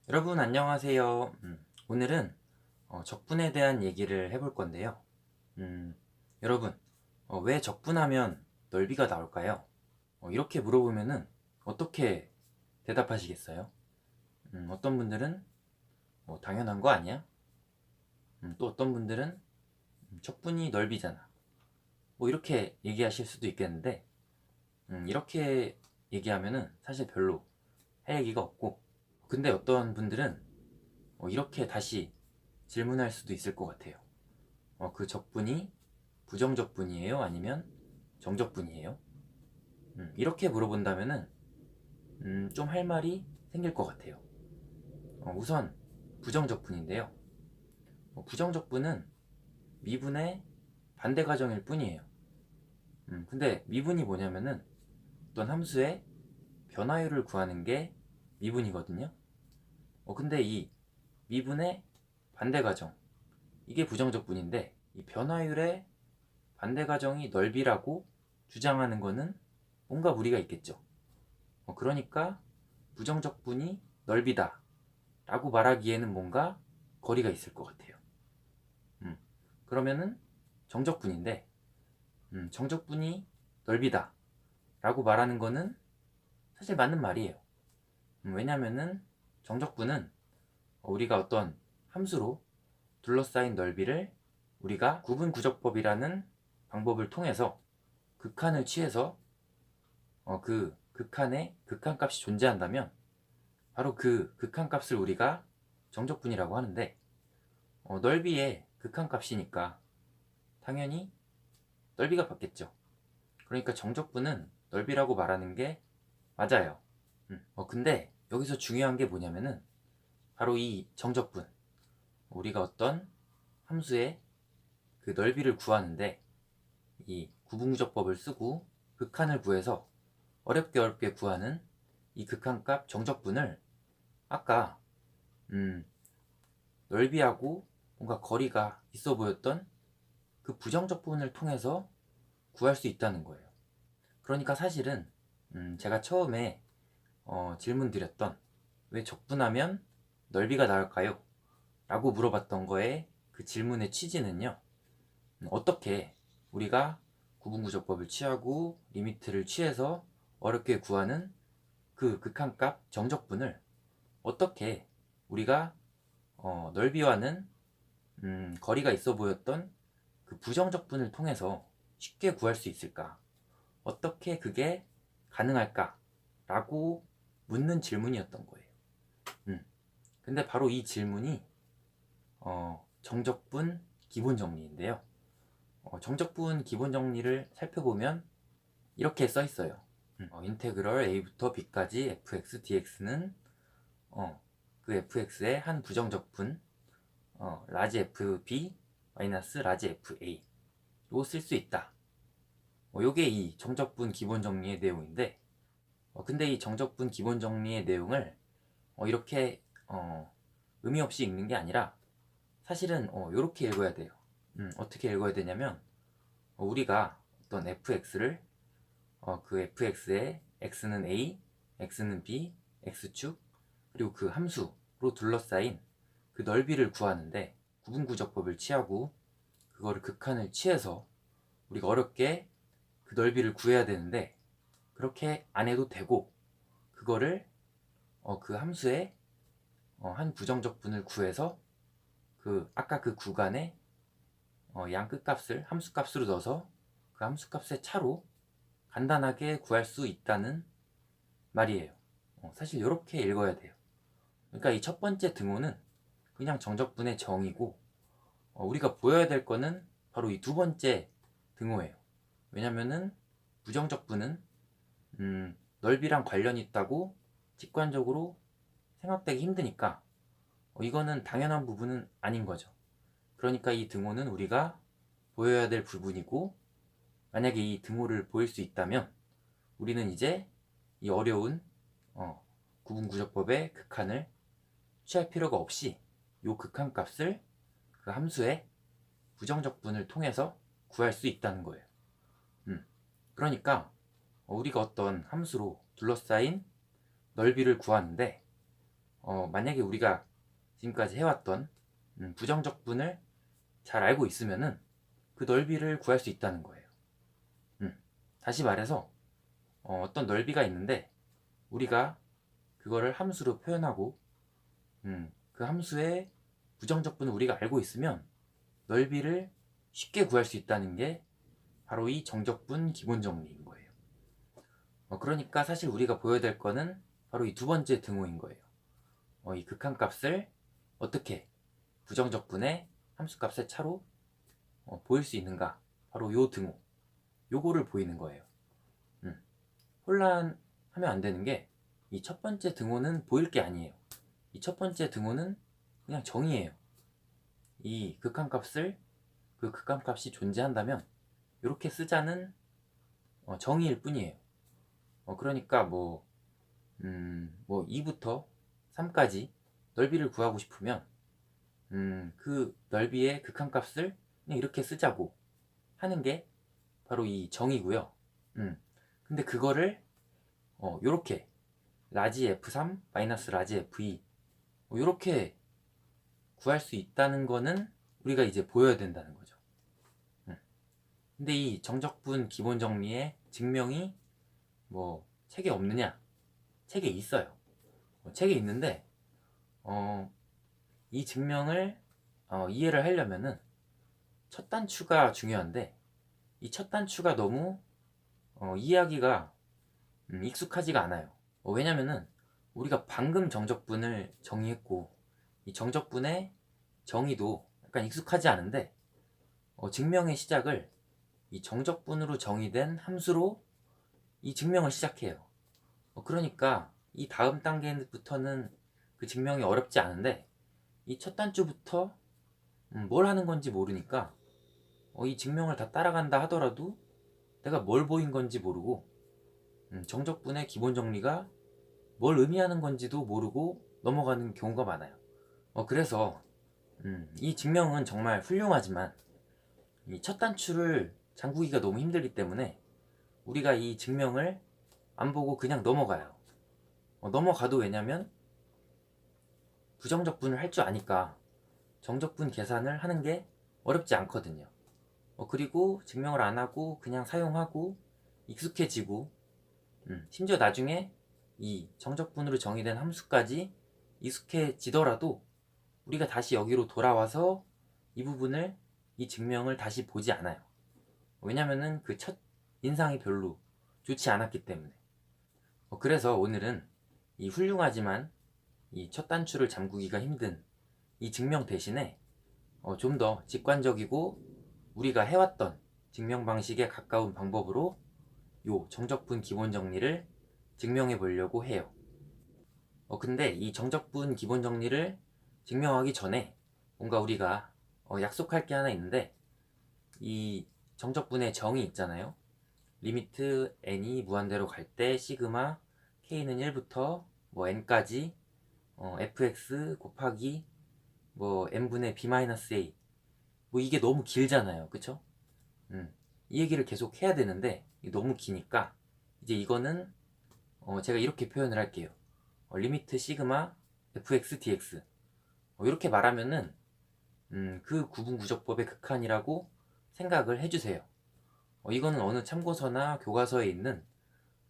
여러분 안녕하세요. 오늘은 적분에 대한 얘기를 해볼 건데요. 여러분, 왜 적분하면 넓이가 나올까요? 이렇게 물어보면은 어떻게 대답하시겠어요? 어떤 분들은 당연한 거 아니야? 또 어떤 분들은 적분이 넓이잖아. 뭐 이렇게 얘기하실 수도 있겠는데, 이렇게 얘기하면은 사실 별로 할 얘기가 없고, 근데 어떤 분들은 이렇게 다시 질문할 수도 있을 것 같아요. 그 적분이 부정적분이에요? 아니면 정적분이에요? 이렇게 물어본다면은 좀 할 말이 생길 것 같아요. 우선 부정적분인데요. 부정적분은 미분의 반대 가정일 뿐이에요. 근데 미분이 뭐냐면은 어떤 함수의 변화율을 구하는 게 미분이거든요. 근데 이 미분의 반대 가정, 이게 부정적분인데, 이 변화율의 반대 가정이 넓이라고 주장하는 거는 뭔가 무리가 있겠죠. 그러니까 부정적분이 넓이다 라고 말하기에는 뭔가 거리가 있을 것 같아요. 그러면은 정적분인데, 정적분이 넓이다 라고 말하는 거는 사실 맞는 말이에요. 왜냐면은 정적분은 우리가 어떤 함수로 둘러싸인 넓이를 우리가 구분구적법이라는 방법을 통해서 극한을 취해서 그 극한에 극한값이 존재한다면 바로 그 극한값을 우리가 정적분이라고 하는데, 넓이의 극한값이니까 당연히 넓이가 받겠죠. 그러니까 정적분은 넓이라고 말하는 게 맞아요. 근데 여기서 중요한 게 뭐냐면은 바로 이 정적분, 우리가 어떤 함수의 그 넓이를 구하는데 이 구분구적법을 쓰고 극한을 구해서 어렵게 구하는 이 극한값 정적분을 아까 음, 넓이하고 뭔가 거리가 있어 보였던 그 부정적분을 통해서 구할 수 있다는 거예요. 그러니까 사실은 제가 처음에 질문 드렸던 왜 적분하면 넓이가 나올까요? 라고 물어봤던 거에 그 질문의 취지는요. 어떻게 우리가 구분구조법을 취하고 리미트를 취해서 어렵게 구하는 그 극한값 정적분을 어떻게 우리가 넓이와는 거리가 있어 보였던 그 부정적분을 통해서 쉽게 구할 수 있을까? 어떻게 그게 가능할까? 라고 묻는 질문이었던 거예요. 근데 바로 이 질문이 정적분 기본 정리인데요. 정적분 기본 정리를 살펴보면 이렇게 써 있어요. 인테그럴 a부터 b까지 fx dx는 그 fx의 한 부정적분 라지 fb 마이너스 라지 fa로 쓸 수 있다. 요게 이 정적분 기본 정리의 내용인데, 근데 이 정적분 기본 정리의 내용을 이렇게 의미 없이 읽는 게 아니라 사실은 이렇게 읽어야 돼요. 어떻게 읽어야 되냐면 우리가 어떤 fx를 그 fx의 x는 a, x는 b, x축 그리고 그 함수로 둘러싸인 그 넓이를 구하는데 구분구적법을 취하고 그거를 극한을 취해서 우리가 어렵게 그 넓이를 구해야 되는데 그렇게 안 해도 되고 그거를 그 함수의 한 부정적분을 구해서 그 아까 그 구간에 양 끝값을 함수값으로 넣어서 그 함수값의 차로 간단하게 구할 수 있다는 말이에요. 사실 이렇게 읽어야 돼요. 그러니까 이 첫 번째 등호는 그냥 정적분의 정이고 우리가 보여야 될 거는 바로 이 두 번째 등호예요. 왜냐면은 부정적분은 넓이랑 관련이 있다고 직관적으로 생각되기 힘드니까 이거는 당연한 부분은 아닌 거죠. 그러니까 이 등호는 우리가 보여야 될 부분이고, 만약에 이 등호를 보일 수 있다면 우리는 이제 이 어려운 구분구적법의 극한을 취할 필요가 없이 이 극한값을 그 함수의 부정적분을 통해서 구할 수 있다는 거예요. 그러니까 우리가 어떤 함수로 둘러싸인 넓이를 구하는데 만약에 우리가 지금까지 해왔던 부정적분을 잘 알고 있으면은 그 넓이를 구할 수 있다는 거예요. 다시 말해서 어떤 넓이가 있는데 우리가 그거를 함수로 표현하고 그 함수의 부정적분을 우리가 알고 있으면 넓이를 쉽게 구할 수 있다는 게 바로 이 정적분 기본 정리인 거예요. 그러니까 사실 우리가 보여야 될 거는 바로 이 두 번째 등호인 거예요. 이 극한값을 어떻게 부정적분의 함수값의 차로 보일 수 있는가, 바로 요 등호, 요거를 보이는 거예요. 혼란하면 안 되는 게 이 첫 번째 등호는 보일 게 아니에요. 이 첫 번째 등호는 그냥 정의예요. 이 극한값을, 그 극한값이 존재한다면 이렇게 쓰자는 정의일 뿐이에요. 그러니까 뭐 2부터 3까지 넓이를 구하고 싶으면 그 넓이의 극한값을 그냥 이렇게 쓰자고 하는 게 바로 이 정의고요. 근데 그거를 요렇게 라지 F3 마이너스 라지 F2 요렇게 구할 수 있다는 거는 우리가 이제 보여야 된다는 거죠. 근데 이 정적분 기본 정리의 증명이 뭐 책에 없느냐? 책에 있어요. 책에 있는데 이 증명을 이해를 하려면은 첫 단추가 중요한데 이 첫 단추가 너무 이해하기가 익숙하지가 않아요. 왜냐면은 우리가 방금 정적분을 정의했고 이 정적분의 정의도 약간 익숙하지 않은데 증명의 시작을 이 정적분으로 정의된 함수로 이 증명을 시작해요. 그러니까 이 다음 단계부터는 그 증명이 어렵지 않은데 이 첫 단추부터 뭘 하는 건지 모르니까 이 증명을 다 따라간다 하더라도 내가 뭘 보인 건지 모르고 정적분의 기본 정리가 뭘 의미하는 건지도 모르고 넘어가는 경우가 많아요. 그래서 이 증명은 정말 훌륭하지만 이 첫 단추를 잠그기가 너무 힘들기 때문에 우리가 이 증명을 안 보고 그냥 넘어가요. 넘어가도 왜냐면 부정적분을 할 줄 아니까 정적분 계산을 하는 게 어렵지 않거든요. 그리고 증명을 안 하고 그냥 사용하고 익숙해지고 심지어 나중에 이 정적분으로 정의된 함수까지 익숙해지더라도 우리가 다시 여기로 돌아와서 이 부분을, 이 증명을 다시 보지 않아요. 왜냐면은 그 첫 인상이 별로 좋지 않았기 때문에. 그래서 오늘은 이 훌륭하지만 이 첫 단추를 잠그기가 힘든 이 증명 대신에 좀 더 직관적이고 우리가 해왔던 증명 방식에 가까운 방법으로 요 정적분 기본 정리를 증명해 보려고 해요. 근데 이 정적분 기본 정리를 증명하기 전에 뭔가 우리가 약속할 게 하나 있는데 이 정적분의 정의 있잖아요. 리미트 n이 무한대로 갈 때 시그마 k는 1부터 뭐 n까지 fx 곱하기 뭐 n분의 b-a 뭐 이게 너무 길잖아요. 그쵸? 이 얘기를 계속 해야 되는데 너무 기니까 이제 이거는 제가 이렇게 표현을 할게요. 리미트 시그마 fx dx 이렇게 말하면은 그 구분구조법의 극한이라고 생각을 해주세요. 이거는 어느 참고서나 교과서에 있는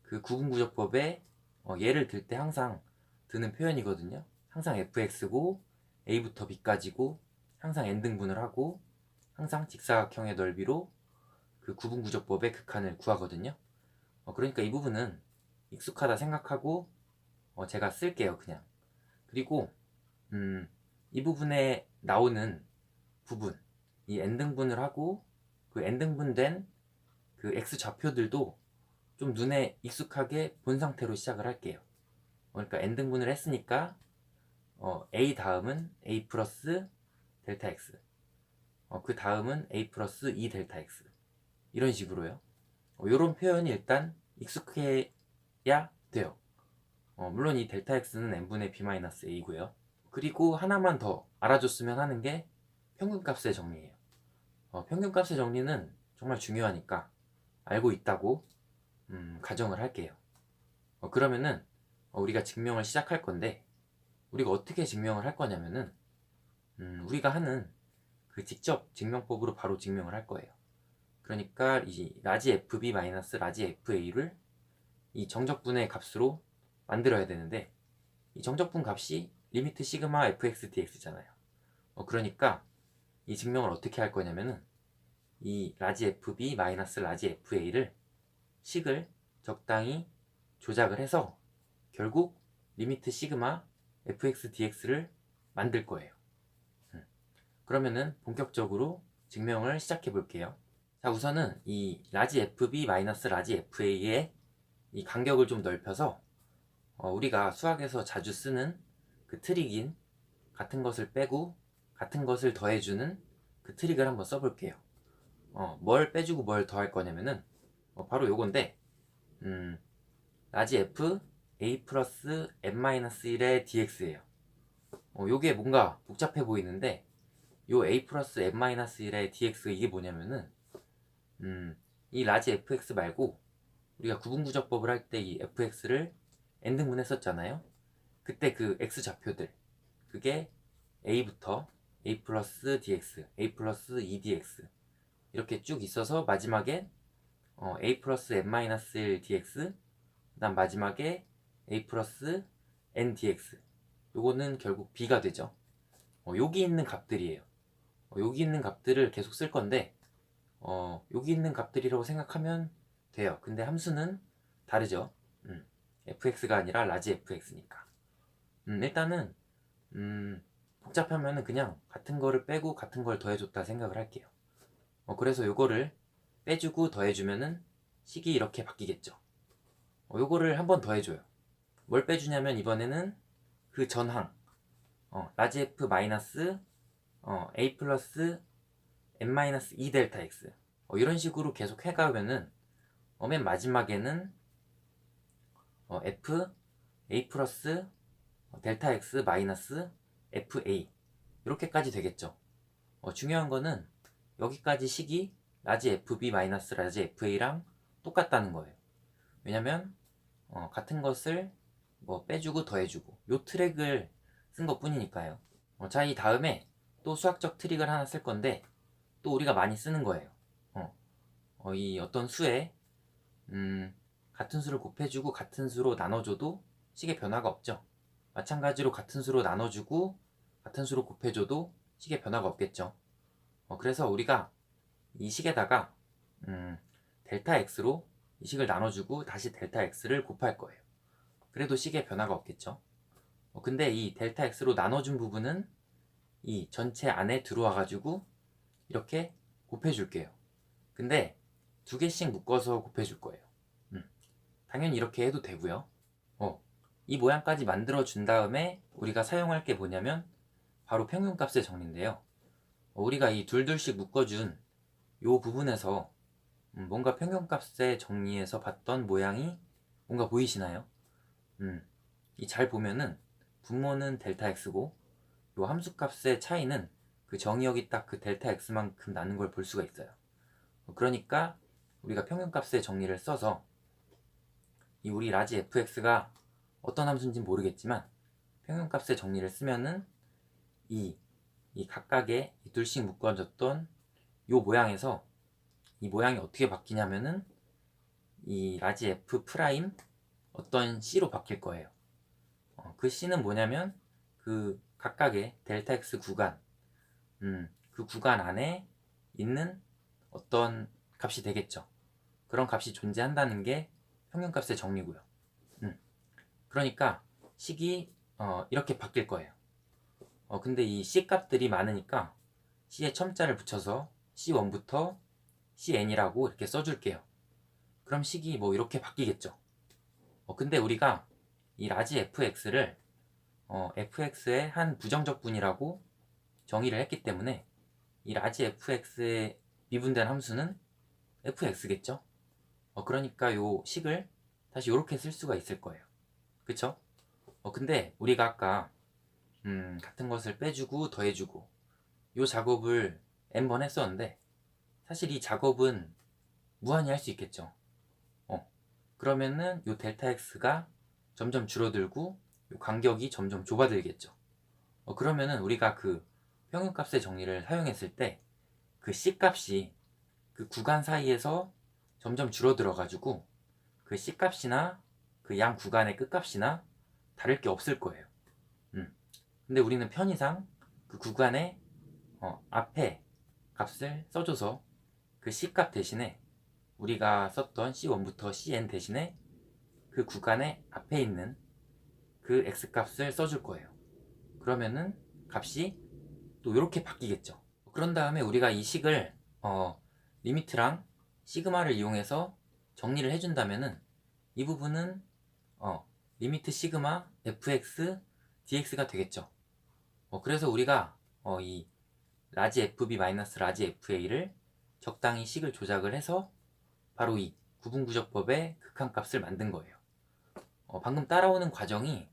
그 구분구조법의 예를 들 때 항상 드는 표현이거든요. 항상 fx고 a부터 b까지고 항상 n등분을 하고 항상 직사각형의 넓이로 그 구분구조법의 극한을 구하거든요. 그러니까 이 부분은 익숙하다 생각하고 제가 쓸게요 그냥. 그리고 이 부분에 나오는 부분, 이 n등분을 하고 그 n등분된 그 x 좌표들도 좀 눈에 익숙하게 본 상태로 시작을 할게요. 그러니까 n등분을 했으니까 a 다음은 a 플러스 델타 x, 그 다음은 a 플러스 2 델타 x, 이런 식으로요. 이런 표현이 일단 익숙해야 돼요. 물론 이 델타 x는 n분의 b-a고요. 그리고 하나만 더 알아줬으면 하는 게 평균값의 정리예요. 평균값의 정리는 정말 중요하니까 알고 있다고 가정을 할게요. 그러면은 우리가 증명을 시작할 건데 우리가 어떻게 증명을 할 거냐면은 우리가 하는 그 직접 증명법으로 바로 증명을 할 거예요. 그러니까 이 라지 fb 마이너스 라지 fa를 이 정적분의 값으로 만들어야 되는데, 이 정적분 값이 리미트 시그마 fx dx잖아요. 그러니까 이 증명을 어떻게 할 거냐면은 이 라지 fb 마이너스 라지 fa를 식을 적당히 조작을 해서 결국 리미트 시그마 fx dx를 만들 거예요. 그러면은 본격적으로 증명을 시작해 볼게요. 자, 우선은 이 라지 fb 마이너스 라지 fa의 이 간격을 좀 넓혀서 우리가 수학에서 자주 쓰는 그 트릭인 같은 것을 빼고 같은 것을 더해주는 그 트릭을 한번 써볼게요. 뭘 빼주고 뭘 더할 거냐면은 바로 요건데, 라지 f a 플러스 n-1의 dx예요. 요게 뭔가 복잡해 보이는데, 요 a 플러스 n-1의 dx 이게 뭐냐면은 이 라지 fx 말고 우리가 구분구조법을 할 때 이 fx를 n등분 했었잖아요. 그때 그 x 좌표들, 그게 a부터 a 플러스 dx, a 플러스 2dx 이렇게 쭉 있어서 마지막에 a 플러스 n-1 dx, 그 다음 마지막에 a 플러스 n dx, 요거는 결국 b가 되죠. 여기 있는 값들이에요. 여기 있는 값들을 계속 쓸 건데, 여기 있는 값들이라고 생각하면 돼요. 근데 함수는 다르죠. fx가 아니라 라지 fx니까. 일단은 복잡하면은 그냥 같은 거를 빼고 같은 걸 더해줬다 생각을 할게요. 그래서 요거를 빼주고 더해주면은 식이 이렇게 바뀌겠죠. 요거를 한번 더해줘요. 뭘 빼주냐면 이번에는 그 전항, 라지 f 마이너스 a 플러스 n-2 델타 x, 이런 식으로 계속 해가면은 맨 마지막에는 f a 플러스 델타 x 마이너스 fa 이렇게까지 되겠죠. 중요한 거는 여기까지 식이 라지 fb 마이너스 라지 fa랑 똑같다는 거예요. 왜냐면 같은 것을 뭐 빼주고 더해주고 요 트랙을 쓴 것 뿐이니까요. 자, 이 다음에 또 수학적 트릭을 하나 쓸 건데, 또 우리가 많이 쓰는 거예요. 이 어떤 수에 같은 수를 곱해주고 같은 수로 나눠줘도 식의 변화가 없죠. 마찬가지로 같은 수로 나눠주고 같은 수로 곱해줘도 식의 변화가 없겠죠. 그래서 우리가 이 식에다가 델타 x로 이 식을 나눠주고 다시 델타 x를 곱할 거예요. 그래도 식의 변화가 없겠죠. 근데 이 델타 x로 나눠준 부분은 이 전체 안에 들어와 가지고 이렇게 곱해줄게요. 근데 두 개씩 묶어서 곱해줄 거예요. 당연히 이렇게 해도 되고요. 이 모양까지 만들어 준 다음에 우리가 사용할 게 뭐냐면 바로 평균값의 정리인데요. 우리가 이 둘둘씩 묶어준 요 부분에서 뭔가 평균값의 정리에서 봤던 모양이 뭔가 보이시나요? 이 잘 보면은 분모는 델타 x고 요 함수값의 차이는 그 정의역이 딱 그 델타 x만큼 나는 걸 볼 수가 있어요. 그러니까 우리가 평균값의 정리를 써서 이 우리 라지 fx가 어떤 함수인지 모르겠지만 평균값의 정리를 쓰면은 이 각각의 이 둘씩 묶어졌던 요 모양에서 이 모양이 어떻게 바뀌냐면은 이 라지 f 프라임 어떤 c로 바뀔 거예요. 그 c는 뭐냐면 그 각각의 델타 x 구간, 그 구간 안에 있는 어떤 값이 되겠죠. 그런 값이 존재한다는 게 평균값의 정리고요. 그러니까 식이 이렇게 바뀔 거예요. 근데 이 c 값들이 많으니까 c에 첨자를 붙여서 c1부터 cn이라고 이렇게 써줄게요. 그럼 식이 뭐 이렇게 바뀌겠죠. 근데 우리가 이 라지 fx를 fx의 한 부정적분이라고 정의를 했기 때문에 이 라지 fx의 미분된 함수는 fx겠죠. 그러니까 요 식을 다시 이렇게 쓸 수가 있을 거예요. 그쵸? 근데 우리가 아까 같은 것을 빼주고 더해주고 요 작업을 n번 했었는데, 사실 이 작업은 무한히 할 수 있겠죠. 그러면은 요 델타 x가 점점 줄어들고 요 간격이 점점 좁아들겠죠. 그러면은 우리가 그 평균값의 정리를 사용했을 때 그 C값이 그 구간 사이에서 점점 줄어들어 가지고 그 C값이나 그 양 구간의 끝값이나 다를 게 없을 거예요. 근데 우리는 편의상 그 구간의 앞에 값을 써줘서 그 C값 대신에 우리가 썼던 C1부터 CN 대신에 그 구간의 앞에 있는 그 X값을 써줄 거예요. 그러면은 값이 또 이렇게 바뀌겠죠. 그런 다음에 우리가 이 식을 리미트랑 시그마를 이용해서 정리를 해준다면은 이 부분은 리미트 시그마 fx dx가 되겠죠. 그래서 우리가 이 라지 fb 마이너스 라지 fa를 적당히 식을 조작을 해서 바로 이 구분구조법의 극한값을 만든 거예요. 방금 따라오는 과정이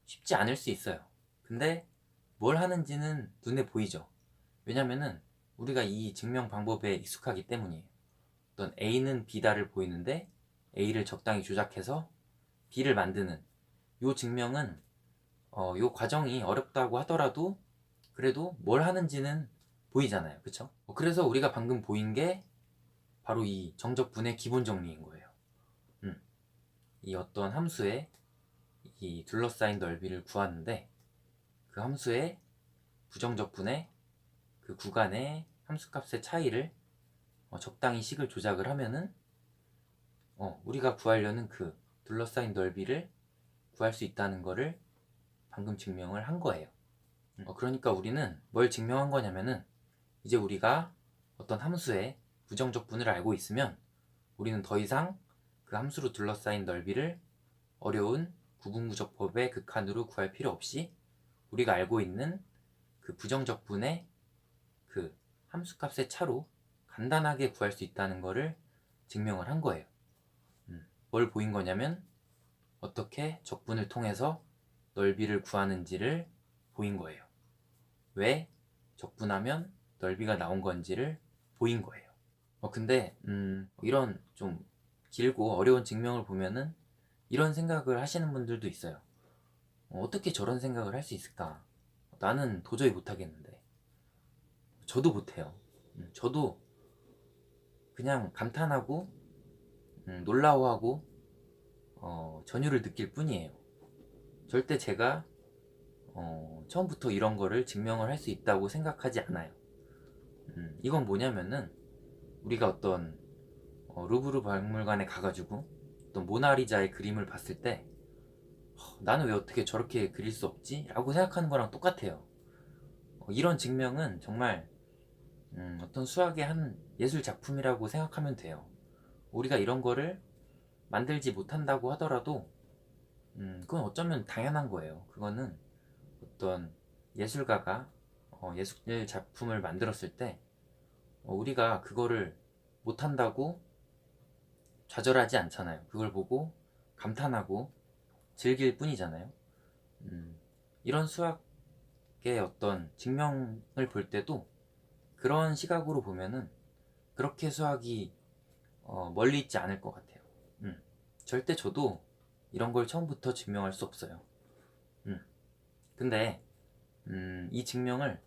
쉽지 않을 수 있어요. 근데 뭘 하는지는 눈에 보이죠. 왜냐면은 우리가 이 증명 방법에 익숙하기 때문이에요. 어떤 A는 B다를 보이는데 A를 적당히 조작해서 B를 만드는 이 증명은 이 과정이 어렵다고 하더라도 그래도 뭘 하는지는 보이잖아요. 그쵸? 그래서 우리가 방금 보인 게 바로 이 정적분의 기본 정리인 거예요. 이 어떤 함수의 이 둘러싸인 넓이를 구하는데 그 함수의 부정적분의 그 구간의 함수값의 차이를 적당히 식을 조작을 하면은 우리가 구하려는 그 둘러싸인 넓이를 구할 수 있다는 거를 방금 증명을 한 거예요. 그러니까 우리는 뭘 증명한 거냐면은 이제 우리가 어떤 함수의 부정적분을 알고 있으면 우리는 더 이상 그 함수로 둘러싸인 넓이를 어려운 구분구조법의 극한으로 구할 필요 없이 우리가 알고 있는 그 부정적분의 그 함수값의 차로 간단하게 구할 수 있다는 거를 증명을 한 거예요. 뭘 보인 거냐면 어떻게 적분을 통해서 넓이를 구하는지를 보인 거예요. 왜 적분하면 넓이가 나온 건지를 보인 거예요. 근데 이런 좀 길고 어려운 증명을 보면은 이런 생각을 하시는 분들도 있어요. 어떻게 저런 생각을 할 수 있을까? 나는 도저히 못하겠는데. 저도 못해요. 저도 그냥 감탄하고 놀라워하고 전율을 느낄 뿐이에요. 절대 제가 처음부터 이런 거를 증명을 할 수 있다고 생각하지 않아요. 이건 뭐냐면은 우리가 어떤 루브르 박물관에 가가지고 어떤 모나리자의 그림을 봤을 때 나는 왜 어떻게 저렇게 그릴 수 없지? 라고 생각하는 거랑 똑같아요. 이런 증명은 정말 어떤 수학의 한 예술 작품이라고 생각하면 돼요. 우리가 이런 거를 만들지 못한다고 하더라도 그건 어쩌면 당연한 거예요. 그거는 어떤 예술가가 예술 작품을 만들었을 때 우리가 그거를 못한다고 좌절하지 않잖아요. 그걸 보고 감탄하고 즐길 뿐이잖아요. 이런 수학의 어떤 증명을 볼 때도 그런 시각으로 보면은 그렇게 수학이 멀리 있지 않을 것 같아요. 절대 저도 이런 걸 처음부터 증명할 수 없어요. 근데 이 증명을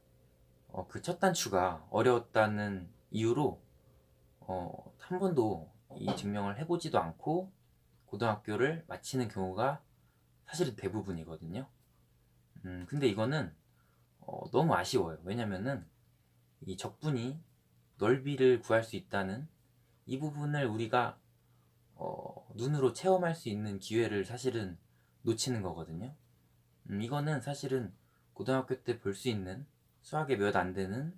그 첫 단추가 어려웠다는 이유로 한 번도 이 증명을 해보지도 않고 고등학교를 마치는 경우가 사실은 대부분이거든요. 근데 이거는 너무 아쉬워요. 왜냐면은 이 적분이 넓이를 구할 수 있다는 이 부분을 우리가 눈으로 체험할 수 있는 기회를 사실은 놓치는 거거든요. 이거는 사실은 고등학교 때 볼 수 있는 수학에 몇 안 되는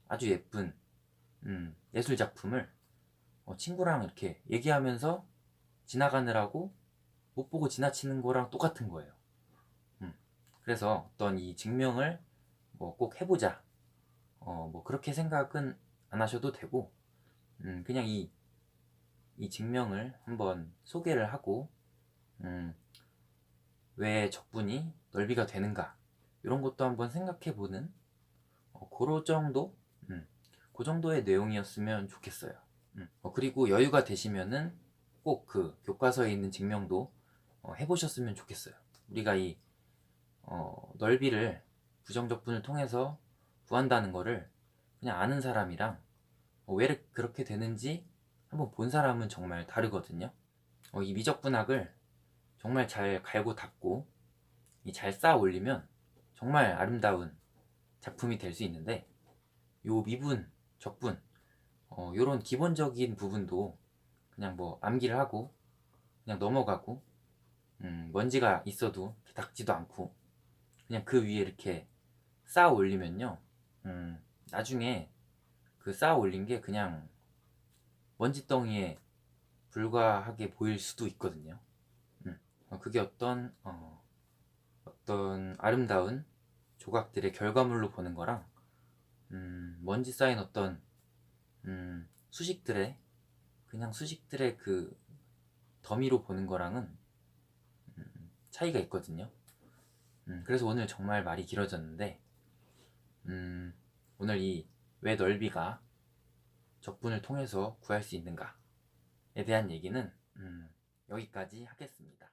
아주 예쁜 예술 작품을 친구랑 이렇게 얘기하면서 지나가느라고 못 보고 지나치는 거랑 똑같은 거예요. 그래서 어떤 이 증명을 뭐 꼭 해보자 뭐 그렇게 생각은 안 하셔도 되고 그냥 이 증명을 한번 소개를 하고 왜 적분이 넓이가 되는가 이런 것도 한번 생각해보는 그런 정도? 그 정도의 내용이었으면 좋겠어요. 그리고 여유가 되시면은 꼭 그 교과서에 있는 증명도 해보셨으면 좋겠어요. 우리가 이 넓이를 부정적분을 통해서 구한다는 거를 그냥 아는 사람이랑 왜 그렇게 되는지 한번 본 사람은 정말 다르거든요. 이 미적분학을 정말 잘 갈고 닦고 잘 쌓아 올리면 정말 아름다운 작품이 될 수 있는데, 요 미분, 적분 요런 기본적인 부분도 그냥 뭐 암기를 하고 그냥 넘어가고 먼지가 있어도 닦지도 않고 그냥 그 위에 이렇게 쌓아 올리면요, 나중에 그 쌓아 올린 게 그냥 먼지덩이에 불과하게 보일 수도 있거든요. 그게 어떤 아름다운 조각들의 결과물로 보는 거랑 먼지 쌓인 어떤 수식들의 그냥 수식들의 그 더미로 보는 거랑은 차이가 있거든요. 그래서 오늘 정말 말이 길어졌는데, 오늘 이 왜 넓이가 적분을 통해서 구할 수 있는가에 대한 얘기는 여기까지 하겠습니다.